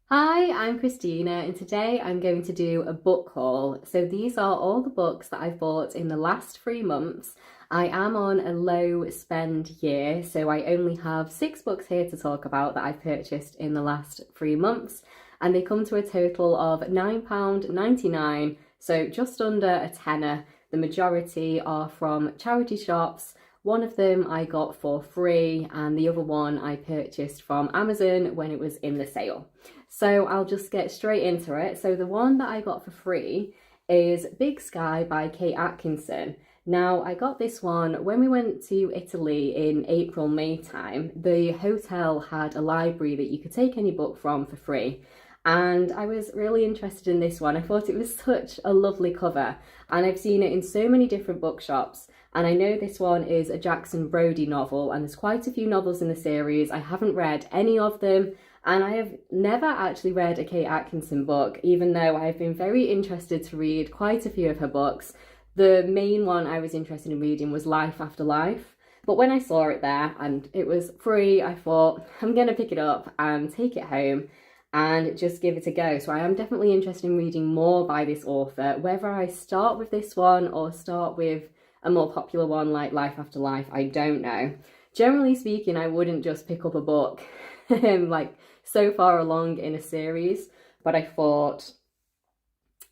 Hi, I'm Christina, and today I'm going to do a book haul. So these are all the books that I've bought in the last 3 months. I am on a low spend year, so I only have 6 books here to talk about that I've purchased in the last 3 months, and they come to a total of £9.99, so just under a tenner. The majority are from charity shops. One of them I got for free, and the other one I purchased from Amazon when it was in the sale. So I'll just get straight into it. So the one that I got for free is Big Sky by Kate Atkinson. Now, I got this one when we went to Italy in April, May time. The hotel had a library that you could take any book from for free. And I was really interested in this one. I thought it was such a lovely cover. And I've seen it in so many different bookshops. And I know this one is a Jackson Brodie novel, and there's quite a few novels in the series. I haven't read any of them. And I have never actually read a Kate Atkinson book, even though I've been very interested to read quite a few of her books. The main one I was interested in reading was Life After Life. But when I saw it there and it was free, I thought, I'm going to pick it up and take it home and just give it a go. So I am definitely interested in reading more by this author. Whether I start with this one or start with a more popular one like Life After Life, I don't know. Generally speaking, I wouldn't just pick up a book like so far along in a series, but I thought,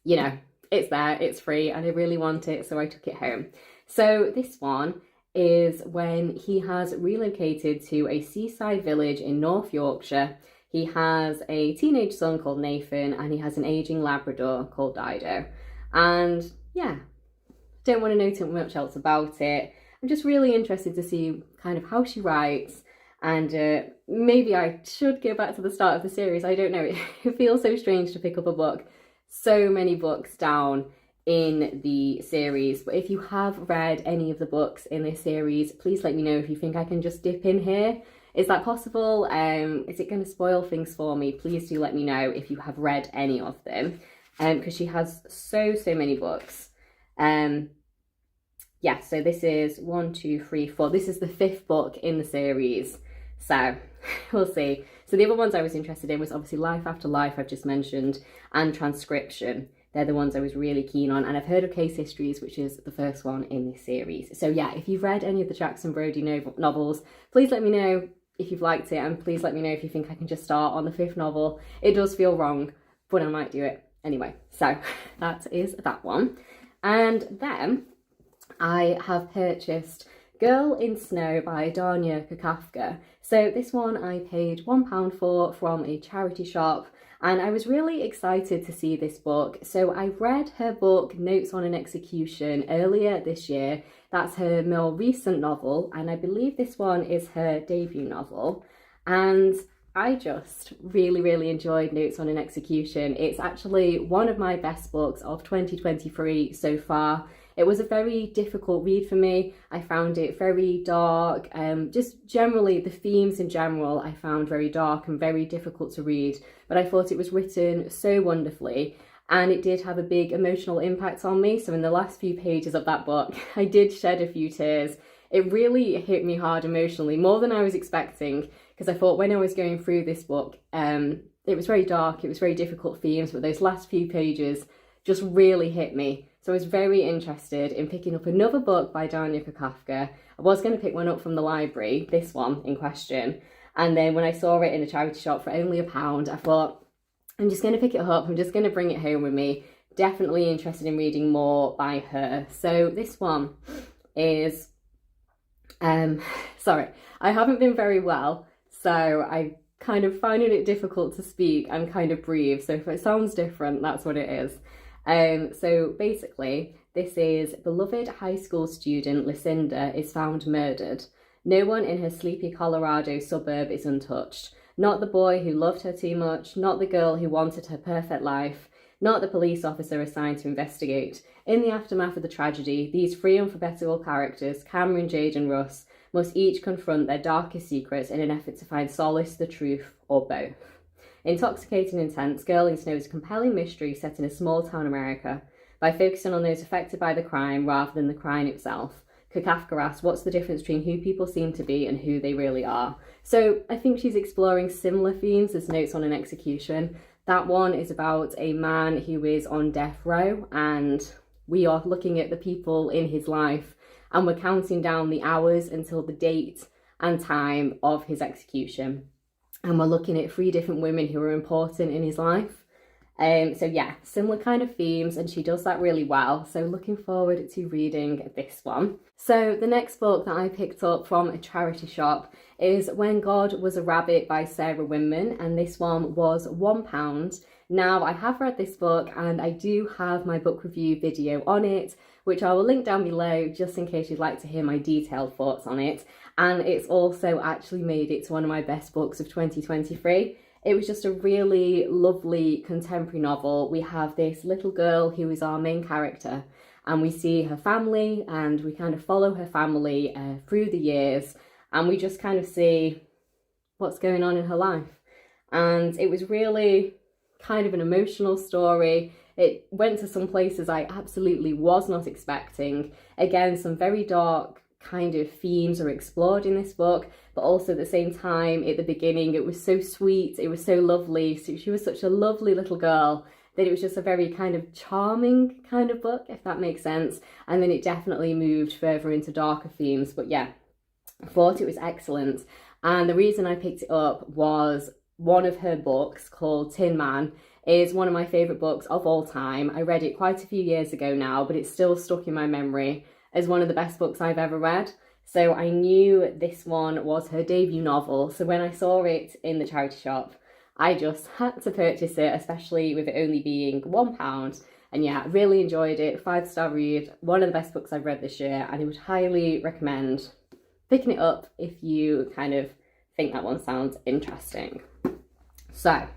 it's there, it's free, and I really want it, so I took it home. So this one is when he has relocated to a seaside village in North Yorkshire. He has a teenage son called Nathan, and he has an aging Labrador called Dido. And yeah, don't want to know too much else about it. I'm just really interested to see kind of how she writes. And maybe I should go back to the start of the series. I don't know. It feels so strange to pick up a book so many books down in the series. But if you have read any of the books in this series, please let me know if you think I can just dip in here. Is that possible? Is it going to spoil things for me? Please do let me know if you have read any of them. Because she has so many books. Yeah, so this is 1, 2, 3, 4. This is the 5th book in the series. So we'll see. So the other ones I was interested in was obviously Life After Life, I've just mentioned, and Transcription. They're the ones I was really keen on. And I've heard of Case Histories, which is the first one in this series. So yeah, if you've read any of the Jackson Brodie novels, please let me know if you've liked it. And please let me know if you think I can just start on the 5th novel. It does feel wrong, but I might do it anyway. So that is that one. And then I have purchased Girl in Snow by Danya Kukafka. So this one I paid £1 for from a charity shop, and I was really excited to see this book. So I read her book Notes on an Execution earlier this year. That's her more recent novel, and I believe this one is her debut novel. And I just really enjoyed Notes on an Execution. It's actually one of my best books of 2023 so far. It was a very difficult read for me. I found it very dark. Just generally, the themes in general, I found very dark and very difficult to read. But I thought it was written so wonderfully. And it did have a big emotional impact on me. So in the last few pages of that book, I did shed a few tears. It really hit me hard emotionally, more than I was expecting. Because I thought when I was going through this book, it was very dark. It was very difficult themes. But those last few pages just really hit me. So I was very interested in picking up another book by Danya Kukafka. I was going to pick one up from the library, this one in question. And then when I saw it in a charity shop for only £1, I thought, I'm just going to pick it up. I'm just going to bring it home with me. Definitely interested in reading more by her. So this one is, sorry, I haven't been very well. So I kind of finding it difficult to speak and kind of breathe. So if it sounds different, that's what it is. So basically, this is beloved high school student Lucinda is found murdered. No one in her sleepy Colorado suburb is untouched. Not the boy who loved her too much, not the girl who wanted her perfect life, not the police officer assigned to investigate. In the aftermath of the tragedy, these three unforgettable characters, Cameron, Jade and Russ, must each confront their darkest secrets in an effort to find solace, the truth, or both. Intoxicating intense, Girl in Snow is a compelling mystery set in a small town America. By focusing on those affected by the crime rather than the crime itself, Kukafka asks, what's the difference between who people seem to be and who they really are? So I think she's exploring similar themes as Notes on an Execution. That one is about a man who is on death row, and we are looking at the people in his life and we're counting down the hours until the date and time of his execution. And we're looking at 3 different women who are important in his life. So yeah, similar kind of themes, and she does that really well. So looking forward to reading this one. So the next book that I picked up from a charity shop is When God Was a Rabbit by Sarah Winman, and this one was £1. Now, I have read this book and I do have my book review video on it, which I will link down below just in case you'd like to hear my detailed thoughts on it. And it's also actually made it to one of my best books of 2023. It was just a really lovely contemporary novel. We have this little girl who is our main character, and we see her family and we kind of follow her family through the years, and we just kind of see what's going on in her life. And it was really kind of an emotional story. It went to some places I absolutely was not expecting. Again, some very dark kind of themes are explored in this book, but also at the same time, at the beginning, it was so sweet, it was so lovely. So she was such a lovely little girl that it was just a very kind of charming kind of book, if that makes sense. And then it definitely moved further into darker themes. But yeah, I thought it was excellent. And the reason I picked it up was one of her books called Tin Man is one of my favourite books of all time. I read it quite a few years ago now, but it's still stuck in my memory as one of the best books I've ever read. So I knew this one was her debut novel. So when I saw it in the charity shop, I just had to purchase it, especially with it only being £1. And yeah, really enjoyed it. 5-star read, one of the best books I've read this year, and I would highly recommend picking it up if you kind of think that one sounds interesting. So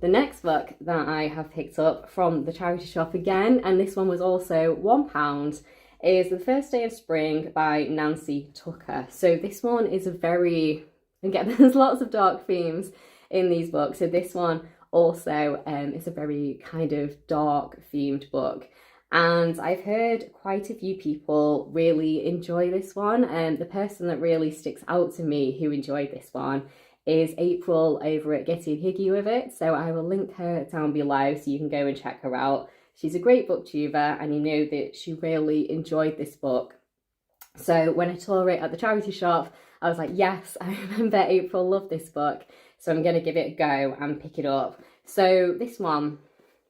the next book that I have picked up from the charity shop again, and this one was also £1, is The First Day of Spring by Nancy Tucker. So this one is a very, again, there's lots of dark themes in these books. So this one also is a very kind of dark themed book. And I've heard quite a few people really enjoy this one. And the person that really sticks out to me who enjoyed this one is April over at Getting Higgy with It. So I will link her down below so you can go and check her out. She's a great booktuber, and you know that she really enjoyed this book. So when I saw it at the charity shop, I was like, yes, I remember April loved this book, so I'm going to give it a go and pick it up. So this one,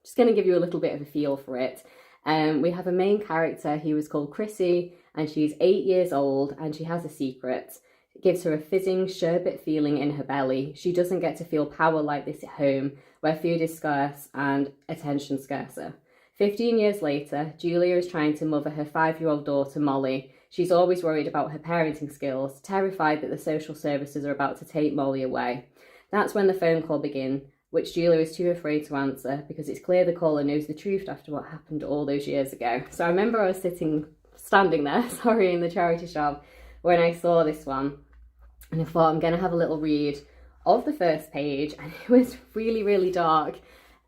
just going to give you a little bit of a feel for it. We have a main character who is called Chrissy, and she's 8 years old, and she has a secret. It gives her a fizzing sherbet feeling in her belly. She doesn't get to feel power like this at home, where food is scarce and attention scarcer. 15 years later, Julia is trying to mother her 5-year-old daughter, Molly. She's always worried about her parenting skills, terrified that the social services are about to take Molly away. That's when the phone call begins, which Julia is too afraid to answer because it's clear the caller knows the truth after what happened all those years ago. So I remember I was standing there, in the charity shop when I saw this one, and I thought I'm going to have a little read of the first page, and it was really, really dark.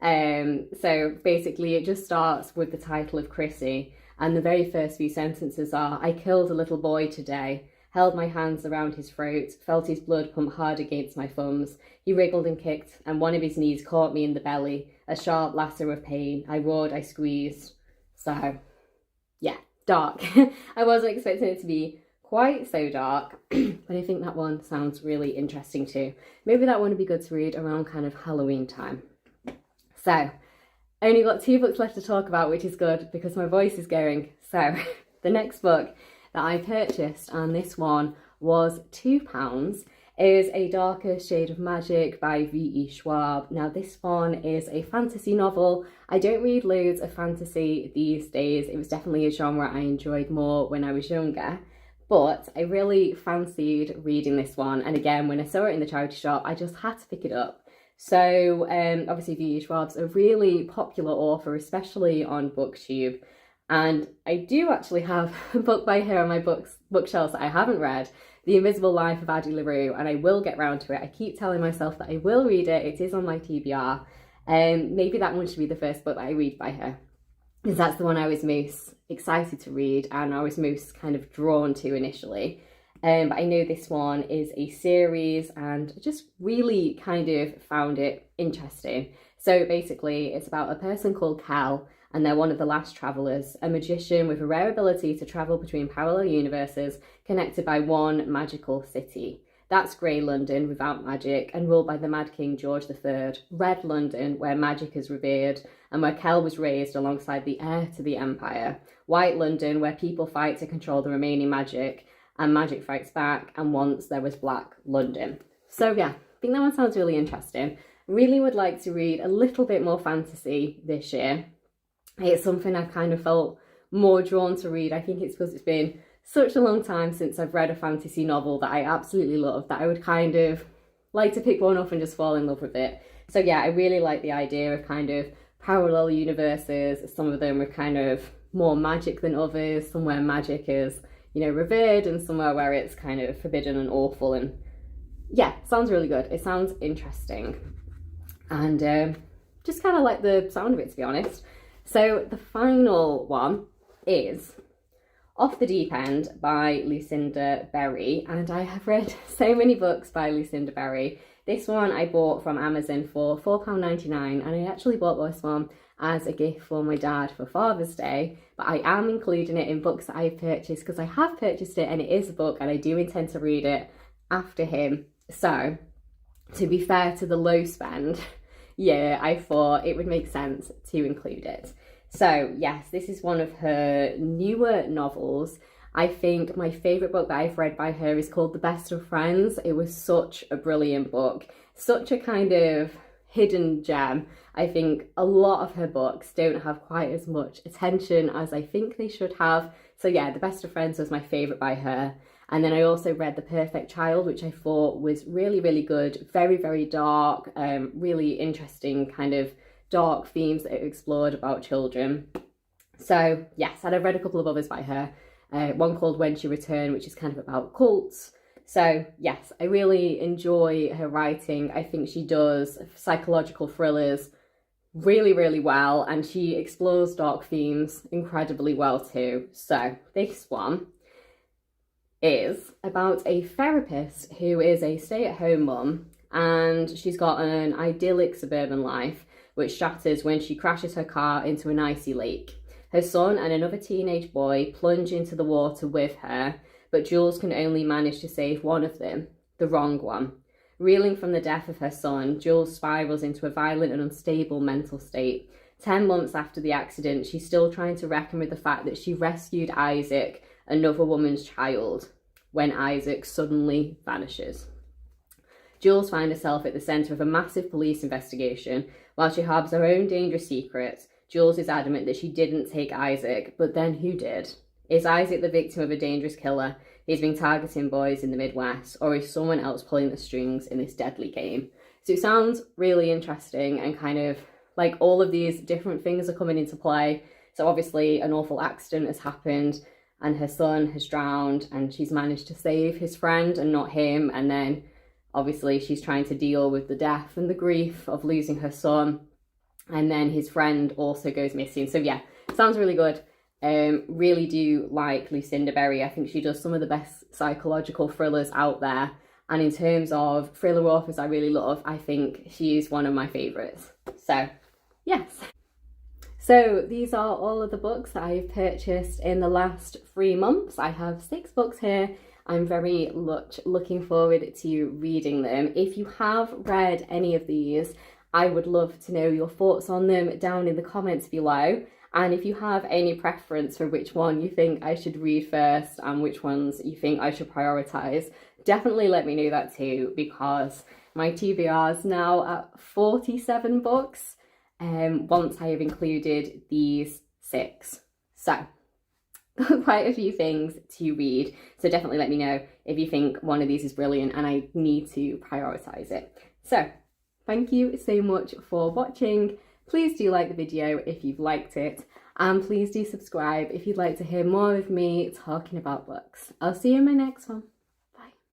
So basically it just starts with the title of Chrissy, and the very first few sentences are, I killed a little boy today, held my hands around his throat, felt his blood pump hard against my thumbs. He wriggled and kicked, and one of his knees caught me in the belly, a sharp lasso of pain. I roared, I squeezed. So yeah, dark. I wasn't expecting it to be quite so dark, but I think that one sounds really interesting too. Maybe that one would be good to read around kind of Halloween time. So, only got 2 books left to talk about, which is good because my voice is going. So, the next book that I purchased, and this one was £2, is A Darker Shade of Magic by V.E. Schwab. Now, this one is a fantasy novel. I don't read loads of fantasy these days. It was definitely a genre I enjoyed more when I was younger. But I really fancied reading this one. And again, when I saw it in the charity shop, I just had to pick it up. So obviously V.E. Schwab's a really popular author, especially on BookTube. And I do actually have a book by her on my bookshelves that I haven't read, The Invisible Life of Addie LaRue, and I will get round to it. I keep telling myself that I will read it. It is on my TBR. Maybe that one should be the first book that I read by her. because that's the one I was most excited to read and I was most kind of drawn to initially. But I know this one is a series and I just really kind of found it interesting. So basically it's about a person called Cal, and they're one of the last travellers, a magician with a rare ability to travel between parallel universes connected by one magical city. That's Grey London without magic and ruled by the Mad King George III. Red London, where magic is revered and where Kel was raised alongside the heir to the empire. White London, where people fight to control the remaining magic and magic fights back, and once there was Black London. So yeah, I think that one sounds really interesting. Really would like to read a little bit more fantasy this year. It's something I've kind of felt more drawn to read. I think it's because it's been such a long time since I've read a fantasy novel that I absolutely love, that I would kind of like to pick one up and just fall in love with it. So yeah, I really like the idea of kind of parallel universes. Some of them are kind of more magic than others, somewhere magic is, you know, revered, and somewhere where it's kind of forbidden and awful. And yeah, sounds really good. It sounds interesting. And just kind of like the sound of it, to be honest. So the final one is Off the Deep End by Lucinda Berry. And I have read so many books by Lucinda Berry. This one I bought from Amazon for £4.99, and I actually bought this one as a gift for my dad for Father's Day, but I am including it in books that I've purchased because I have purchased it and it is a book and I do intend to read it after him. So to be fair to the low spend, yeah, I thought it would make sense to include it. So yes, this is one of her newer novels. I think my favourite book that I've read by her is called The Best of Friends. It was such a brilliant book, such a kind of hidden gem. I think a lot of her books don't have quite as much attention as I think they should have. So yeah, The Best of Friends was my favourite by her. And then I also read The Perfect Child, which I thought was really, really good. Very, very dark, really interesting kind of dark themes that it explored about children. So yes, and I've read a couple of others by her. One called When She Returned, which is kind of about cults. So yes, I really enjoy her writing. I think she does psychological thrillers really, really well, and she explores dark themes incredibly well too. So this one is about a therapist who is a stay-at-home mum, and she's got an idyllic suburban life which shatters when she crashes her car into an icy lake. Her son and another teenage boy plunge into the water with her, but Jules can only manage to save one of them, the wrong one. Reeling from the death of her son, Jules spirals into a violent and unstable mental state. 10 months after the accident, she's still trying to reckon with the fact that she rescued Isaac, another woman's child, when Isaac suddenly vanishes. Jules finds herself at the centre of a massive police investigation. While she harbours her own dangerous secrets, Jules is adamant that she didn't take Isaac, but then who did? Is Isaac the victim of a dangerous killer who's been targeting boys in the Midwest, or is someone else pulling the strings in this deadly game? So it sounds really interesting, and kind of like all of these different things are coming into play. So obviously an awful accident has happened and her son has drowned, and she's managed to save his friend and not him, and then obviously she's trying to deal with the death and the grief of losing her son, and then his friend also goes missing. So yeah, sounds really good. Really do like Lucinda Berry. I think she does some of the best psychological thrillers out there, and in terms of thriller authors I really love, I think she's one of my favourites. So yes. So these are all of the books that I've purchased in the last 3 months. I have 6 books here. I'm very much looking forward to reading them. If you have read any of these, I would love to know your thoughts on them down in the comments below. And if you have any preference for which one you think I should read first and which ones you think I should prioritise, definitely let me know that too, because my TBR is now at 47 books once I have included these 6. So quite a few things to read. So definitely let me know if you think one of these is brilliant and I need to prioritise it. So thank you so much for watching. Please do like the video if you've liked it, and please do subscribe if you'd like to hear more of me talking about books. I'll see you in my next one.